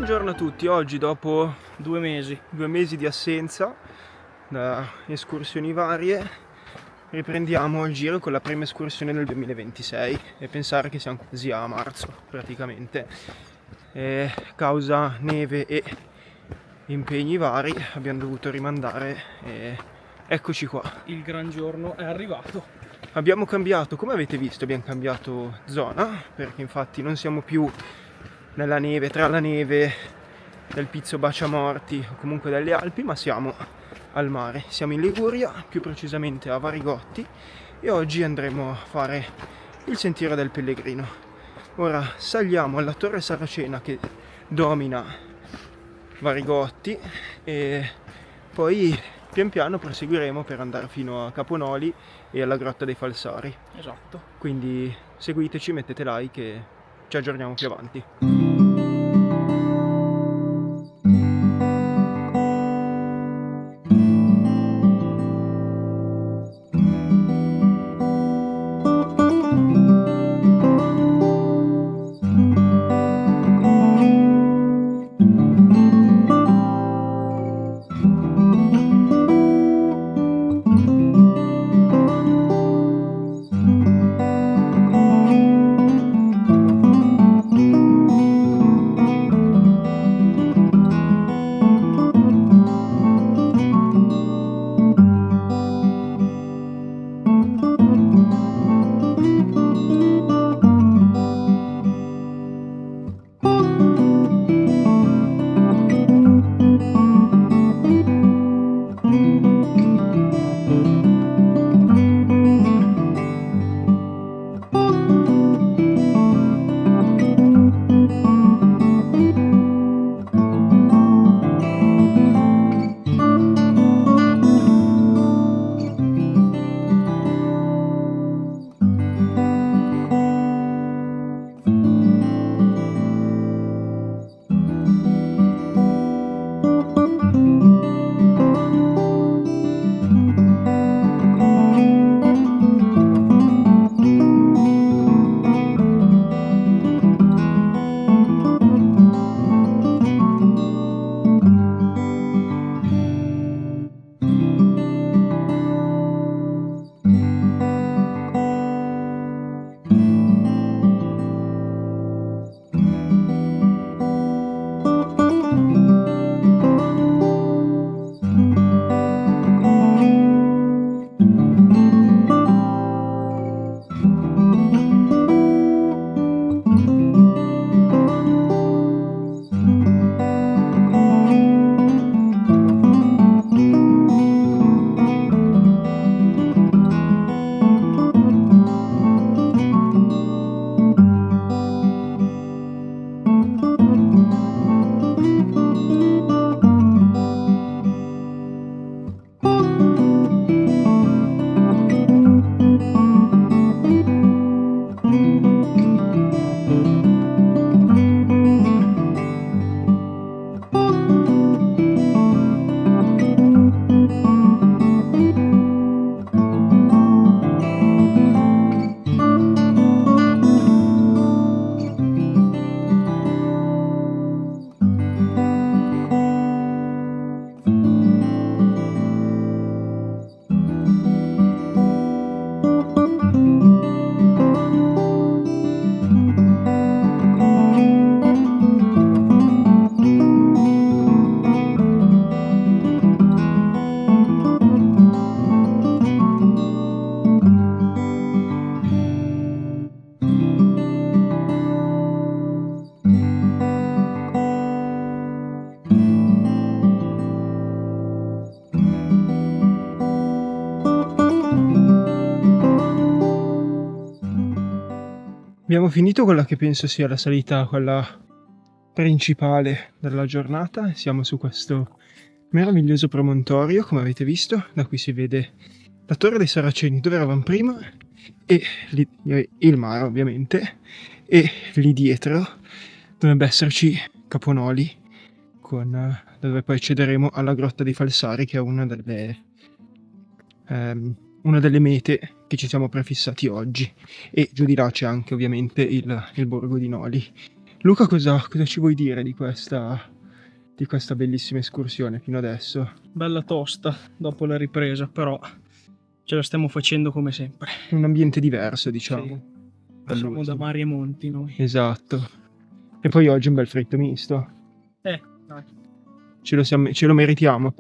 Buongiorno a tutti, oggi dopo 2 mesi di assenza da escursioni varie riprendiamo il giro con la prima escursione del 2026 e pensare che siamo quasi a marzo praticamente. Causa neve e impegni vari abbiamo dovuto rimandare e eccoci qua. Il gran giorno è arrivato. Abbiamo cambiato, come avete visto, abbiamo cambiato zona perché infatti non siamo più nella neve, tra la neve del Pizzo Baciamorti o comunque delle Alpi, ma siamo al mare. Siamo in Liguria, più precisamente a Varigotti, e oggi andremo a fare il Sentiero del Pellegrino. Ora saliamo alla Torre Saracena che domina Varigotti e poi pian piano proseguiremo per andare fino a Caponoli e alla Grotta dei Falsari. Esatto. Quindi seguiteci, mettete like e ci aggiorniamo più avanti. Abbiamo finito quella che penso sia la salita, quella principale della giornata. Siamo su questo meraviglioso promontorio, come avete visto. Da qui si vede la Torre dei Saraceni, dove eravamo prima, e il mare ovviamente, e lì dietro dovrebbe esserci Caponoli, dove poi accederemo alla Grotta dei Falsari, che è una delle mete che ci siamo prefissati oggi, e giù di là c'è anche ovviamente il borgo di Noli. Luca, cosa ci vuoi dire di questa bellissima escursione fino adesso? Bella tosta dopo la ripresa, però ce la stiamo facendo come sempre. Un ambiente diverso, diciamo. Sì. Passiamo da Dall'ultimo. mari e monti noi. Esatto. E poi oggi un bel fritto misto. Dai. Ce lo meritiamo.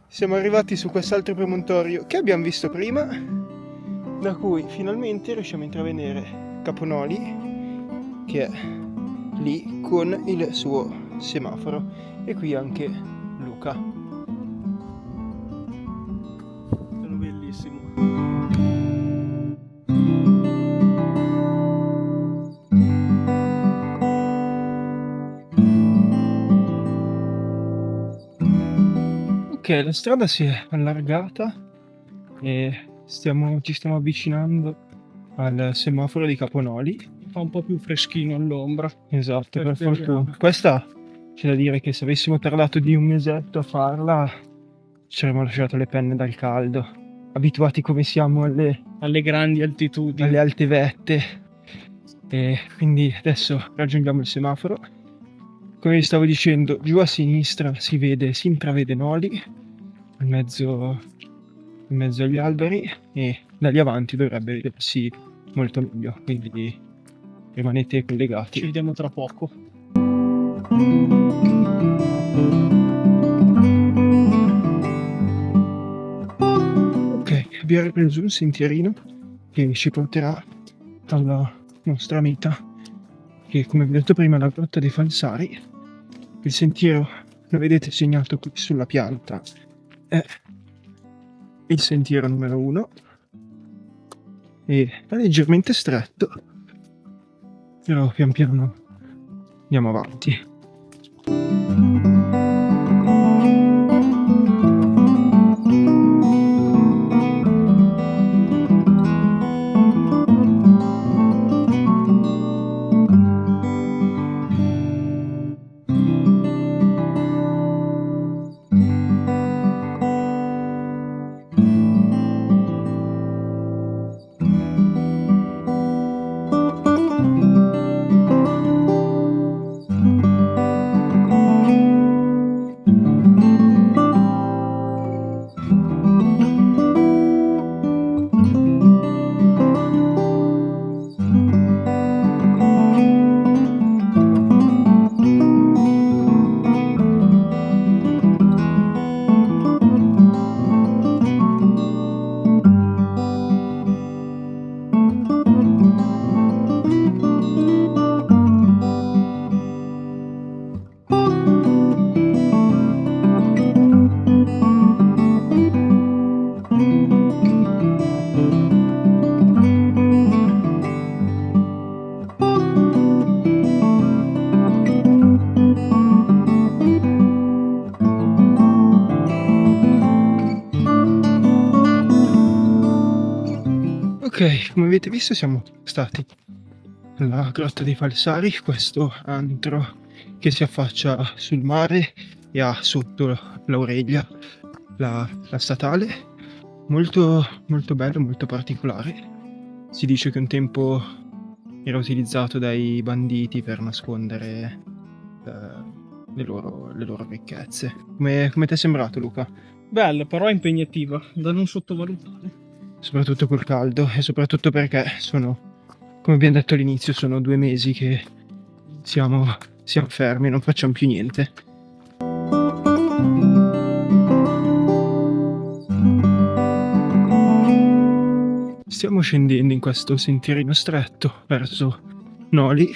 Siamo arrivati su quest'altro promontorio che abbiamo visto prima, da cui finalmente riusciamo a intravedere Caponoli, che è lì con il suo semaforo, e qui anche Luca. Sono bellissimo. Ok, la strada si è allargata e ci stiamo avvicinando al semaforo di Caponoli. Fa un po' più freschino all'ombra. Esatto, per Speriamo. fortuna. Questa c'è da dire che se avessimo tardato di un mesetto a farla ci saremmo lasciato le penne dal caldo, abituati come siamo Alle grandi altitudini. alle alte vette, e quindi adesso raggiungiamo il semaforo. Come vi stavo dicendo, giù a sinistra si intravede Noli in mezzo agli alberi, e da lì avanti dovrebbe vedersi molto meglio, quindi rimanete collegati. Ci vediamo tra poco. Ok, abbiamo preso un sentierino che ci porterà alla nostra meta, che come vi ho detto prima è la Grotta dei Falsari. Il sentiero, lo vedete segnato qui sulla pianta, è il sentiero numero 1 e è leggermente stretto, però pian piano andiamo avanti. Ok, come avete visto siamo stati alla Grotta dei Falsari, questo antro che si affaccia sul mare e ha sotto l'Aurelia la statale, molto molto bello, molto particolare. Si dice che un tempo era utilizzato dai banditi per nascondere le loro ricchezze. Come ti è sembrato, Luca? Bella, però impegnativa, da non sottovalutare. Soprattutto col caldo, e soprattutto perché come abbiamo detto all'inizio, sono 2 mesi che siamo fermi, non facciamo più niente. Stiamo scendendo in questo sentierino stretto verso Noli,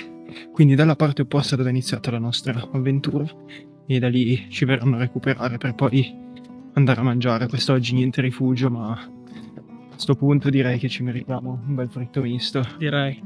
quindi dalla parte opposta dove è iniziata la nostra avventura, e da lì ci verranno a recuperare per poi andare a mangiare. Quest'oggi niente rifugio, ma a questo punto direi che ci meritiamo un bel fritto misto. Direi.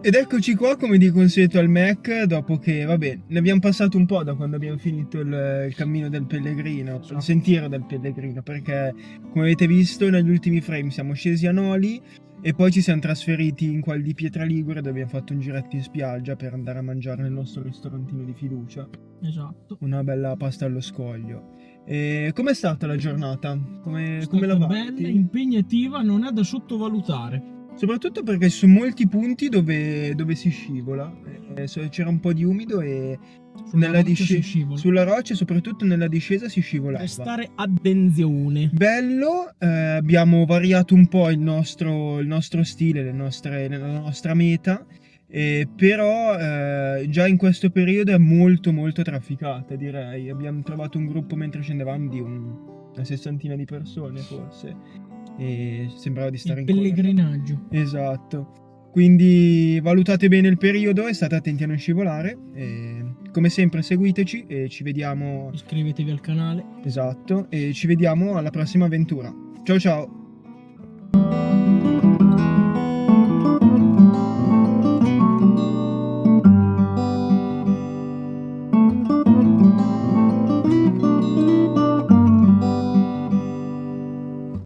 Ed eccoci qua, come di consueto al Mac, dopo che, vabbè, ne abbiamo passato un po' da quando abbiamo finito il cammino del pellegrino, il sentiero del pellegrino, perché come avete visto negli ultimi frame siamo scesi a Noli e poi ci siamo trasferiti in Qual di Pietra Ligure, dove abbiamo fatto un giretto in spiaggia per andare a mangiare nel nostro ristorantino di fiducia. Esatto. Una bella pasta allo scoglio. E com'è stata la giornata? Come la Bella, valuti? impegnativa, non è da sottovalutare. Soprattutto perché ci sono molti punti dove si scivola. C'era un po' di umido e Sulla roccia si scivola. sulla roccia e soprattutto nella discesa si scivolava. Prestare attenzione. Bello, abbiamo variato un po' il nostro stile, la nostra meta, però già in questo periodo è molto molto trafficata, direi. Abbiamo trovato un gruppo mentre scendevamo di una sessantina di persone forse. E sembrava di stare Il in pellegrinaggio. Esatto. Quindi valutate bene il periodo e state attenti a non scivolare. E, come sempre seguiteci e ci vediamo. Iscrivetevi al canale. Esatto. E ci vediamo alla prossima avventura. Ciao ciao.